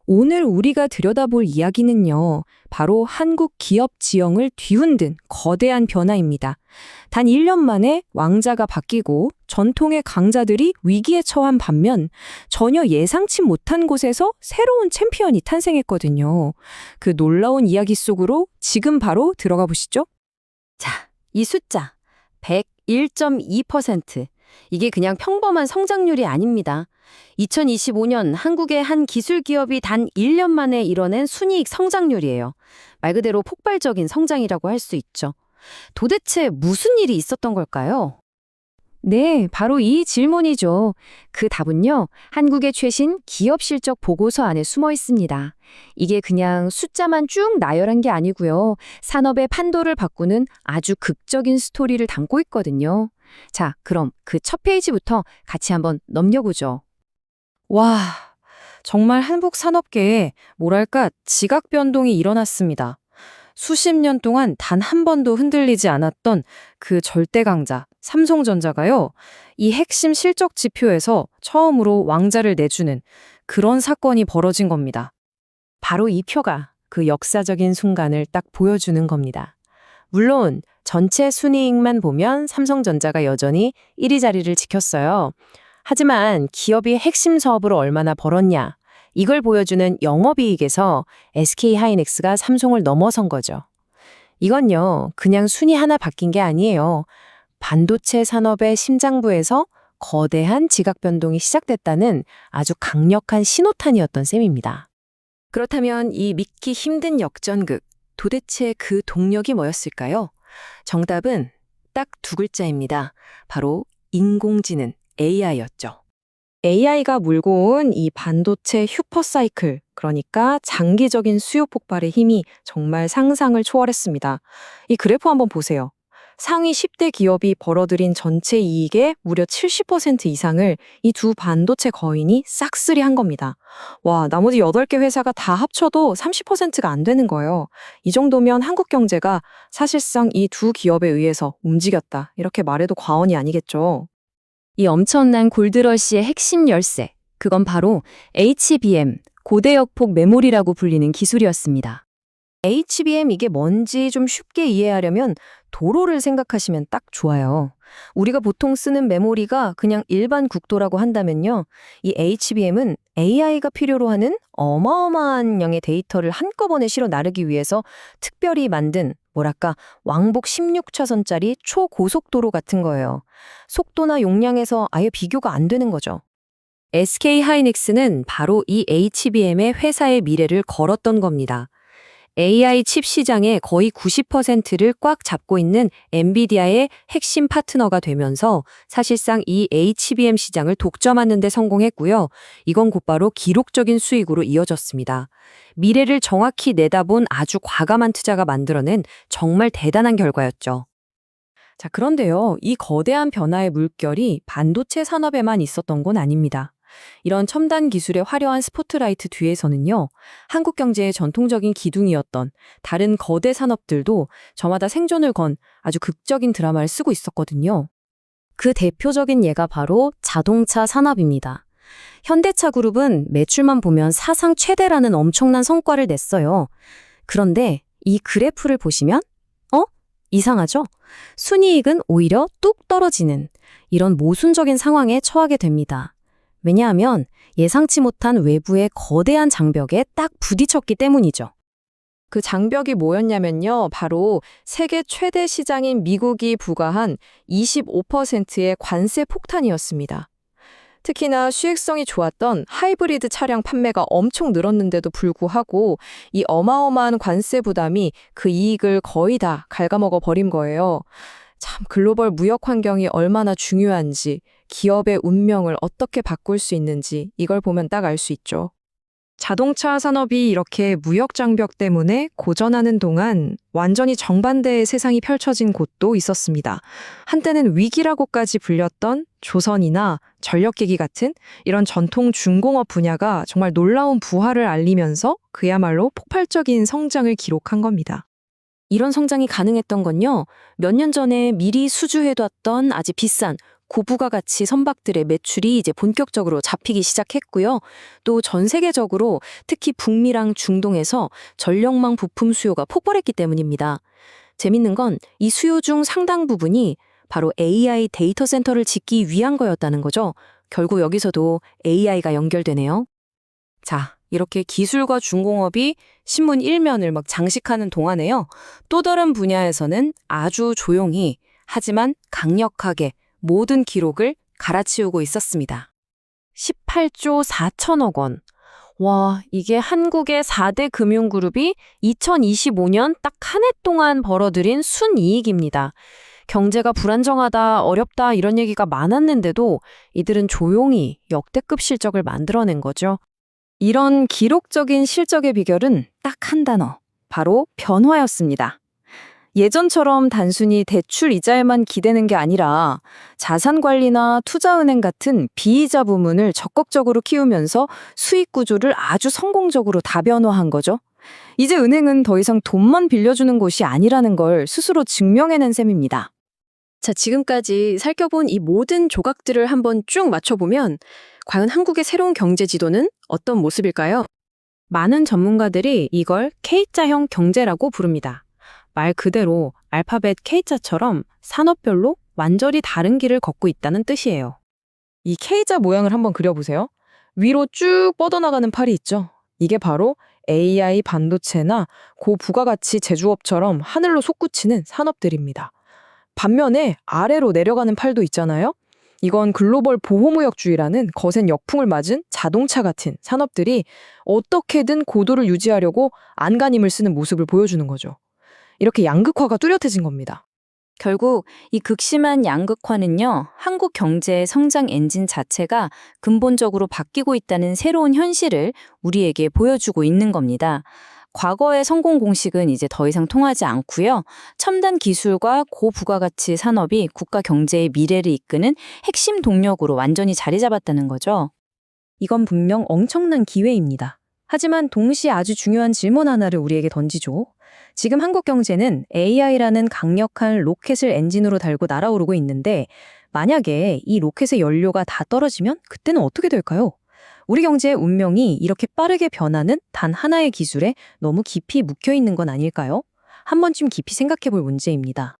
오늘 우리가 들여다볼 이야기는요, 바로 한국 기업 지형을 뒤흔든 거대한 변화입니다. 단 1년 만에 왕자가 바뀌고 전통의 강자들이 위기에 처한 반면 전혀 예상치 못한 곳에서 새로운 챔피언이 탄생했거든요. 그 놀라운 이야기 속으로 지금 바로 들어가 보시죠. 자, 이 숫자 101.2%. 이게 그냥 평범한 성장률이 아닙니다. 2025년 한국의 한 기술 기업이 단 1년 만에 이뤄낸 순이익 성장률이에요. 말 그대로 폭발적인 성장이라고 할 수 있죠. 도대체 무슨 일이 있었던 걸까요? 네, 바로 이 질문이죠. 그 답은요, 한국의 최신 기업 실적 보고서 안에 숨어 있습니다. 이게 그냥 숫자만 쭉 나열한 게 아니고요. 산업의 판도를 바꾸는 아주 극적인 스토리를 담고 있거든요. 자, 그럼 그 첫 페이지부터 같이 한번 넘겨보죠. 와, 정말 한국 산업계에 뭐랄까 지각 변동이 일어났습니다. 수십 년 동안 단 한 번도 흔들리지 않았던 그 절대 강자 삼성전자가요. 이 핵심 실적 지표에서 처음으로 왕자를 내주는 그런 사건이 벌어진 겁니다. 바로 이 표가 그 역사적인 순간을 딱 보여주는 겁니다. 물론 전체 순이익만 보면 삼성전자가 여전히 1위 자리를 지켰어요. 하지만 기업이 핵심 사업으로 얼마나 벌었냐, 이걸 보여주는 영업이익에서 SK하이닉스가 삼성을 넘어선 거죠. 이건요, 그냥 순위 하나 바뀐 게 아니에요. 반도체 산업의 심장부에서 거대한 지각 변동이 시작됐다는 아주 강력한 신호탄이었던 셈입니다. 그렇다면 이 믿기 힘든 역전극, 도대체 그 동력이 뭐였을까요? 정답은 딱 두 글자입니다. 바로 인공지능, AI였죠. AI가 물고 온 이 반도체 슈퍼사이클, 그러니까 장기적인 수요 폭발의 힘이 정말 상상을 초월했습니다. 이 그래프 한번 보세요. 상위 10대 기업이 벌어들인 전체 이익의 무려 70% 이상을 이 두 반도체 거인이 싹쓸이 한 겁니다. 와, 나머지 8개 회사가 다 합쳐도 30%가 안 되는 거예요. 이 정도면 한국 경제가 사실상 이 두 기업에 의해서 움직였다, 이렇게 말해도 과언이 아니겠죠. 이 엄청난 골드러시의 핵심 열쇠, 그건 바로 HBM, 고대역폭 메모리라고 불리는 기술이었습니다. HBM 이게 뭔지 좀 쉽게 이해하려면 도로를 생각하시면 딱 좋아요. 우리가 보통 쓰는 메모리가 그냥 일반 국도라고 한다면요, 이 HBM은 AI가 필요로 하는 어마어마한 양의 데이터를 한꺼번에 실어 나르기 위해서 특별히 만든 뭐랄까 왕복 16차선짜리 초고속도로 같은 거예요. 속도나 용량에서 아예 비교가 안 되는 거죠. SK하이닉스는 바로 이 HBM의 회사의 미래를 걸었던 겁니다. AI 칩 시장의 거의 90%를 꽉 잡고 있는 엔비디아의 핵심 파트너가 되면서 사실상 이 HBM 시장을 독점하는 데 성공했고요. 이건 곧바로 기록적인 수익으로 이어졌습니다. 미래를 정확히 내다본 아주 과감한 투자가 만들어낸 정말 대단한 결과였죠. 자, 그런데요, 이 거대한 변화의 물결이 반도체 산업에만 있었던 건 아닙니다. 이런 첨단 기술의 화려한 스포트라이트 뒤에서는요, 한국 경제의 전통적인 기둥이었던 다른 거대 산업들도 저마다 생존을 건 아주 극적인 드라마를 쓰고 있었거든요. 그 대표적인 예가 바로 자동차 산업입니다. 현대차 그룹은 매출만 보면 사상 최대라는 엄청난 성과를 냈어요. 그런데 이 그래프를 보시면 이상하죠? 순이익은 오히려 뚝 떨어지는 이런 모순적인 상황에 처하게 됩니다. 왜냐하면 예상치 못한 외부의 거대한 장벽에 딱 부딪혔기 때문이죠. 그 장벽이 뭐였냐면요, 바로 세계 최대 시장인 미국이 부과한 25%의 관세 폭탄이었습니다. 특히나 수익성이 좋았던 하이브리드 차량 판매가 엄청 늘었는데도 불구하고 이 어마어마한 관세 부담이 그 이익을 거의 다 갉아먹어 버린 거예요. 참, 글로벌 무역 환경이 얼마나 중요한지, 기업의 운명을 어떻게 바꿀 수 있는지 이걸 보면 딱 알 수 있죠. 자동차 산업이 이렇게 무역 장벽 때문에 고전하는 동안 완전히 정반대의 세상이 펼쳐진 곳도 있었습니다. 한때는 위기라고까지 불렸던 조선이나 전력기기 같은 이런 전통 중공업 분야가 정말 놀라운 부활을 알리면서 그야말로 폭발적인 성장을 기록한 겁니다. 이런 성장이 가능했던 건요, 몇 년 전에 미리 수주해뒀던 아주 비싼 고부가가치 선박들의 매출이 이제 본격적으로 잡히기 시작했고요. 또 전 세계적으로 특히 북미랑 중동에서 전력망 부품 수요가 폭발했기 때문입니다. 재밌는 건 이 수요 중 상당 부분이 바로 AI 데이터 센터를 짓기 위한 거였다는 거죠. 결국 여기서도 AI가 연결되네요. 자, 이렇게 기술과 중공업이 신문 1면을 막 장식하는 동안에요. 또 다른 분야에서는 아주 조용히 하지만 강력하게 모든 기록을 갈아치우고 있었습니다. 18조 4천억 원. 와, 이게 한국의 4대 금융그룹이 2025년 딱 한 해 동안 벌어들인 순이익입니다. 경제가 불안정하다, 어렵다 이런 얘기가 많았는데도 이들은 조용히 역대급 실적을 만들어낸 거죠. 이런 기록적인 실적의 비결은 딱 한 단어, 바로 변화였습니다. 예전처럼 단순히 대출 이자에만 기대는 게 아니라 자산 관리나 투자은행 같은 비이자 부문을 적극적으로 키우면서 수익 구조를 아주 성공적으로 다변화한 거죠. 이제 은행은 더 이상 돈만 빌려주는 곳이 아니라는 걸 스스로 증명해낸 셈입니다. 자, 지금까지 살펴본 이 모든 조각들을 한번 쭉 맞춰보면 과연 한국의 새로운 경제 지도는 어떤 모습일까요? 많은 전문가들이 이걸 K자형 경제라고 부릅니다. 말 그대로 알파벳 K자처럼 산업별로 완전히 다른 길을 걷고 있다는 뜻이에요. 이 K자 모양을 한번 그려보세요. 위로 쭉 뻗어나가는 팔이 있죠. 이게 바로 AI 반도체나 고부가가치 제조업처럼 하늘로 솟구치는 산업들입니다. 반면에 아래로 내려가는 팔도 있잖아요. 이건 글로벌 보호무역주의라는 거센 역풍을 맞은 자동차 같은 산업들이 어떻게든 고도를 유지하려고 안간힘을 쓰는 모습을 보여주는 거죠. 이렇게 양극화가 뚜렷해진 겁니다. 결국 이 극심한 양극화는요, 한국 경제의 성장 엔진 자체가 근본적으로 바뀌고 있다는 새로운 현실을 우리에게 보여주고 있는 겁니다. 과거의 성공 공식은 이제 더 이상 통하지 않고요. 첨단 기술과 고부가가치 산업이 국가 경제의 미래를 이끄는 핵심 동력으로 완전히 자리 잡았다는 거죠. 이건 분명 엄청난 기회입니다. 하지만 동시에 아주 중요한 질문 하나를 우리에게 던지죠. 지금 한국 경제는 AI라는 강력한 로켓을 엔진으로 달고 날아오르고 있는데 만약에 이 로켓의 연료가 다 떨어지면 그때는 어떻게 될까요? 우리 경제의 운명이 이렇게 빠르게 변하는 단 하나의 기술에 너무 깊이 묵혀 있는 건 아닐까요? 한 번쯤 깊이 생각해 볼 문제입니다.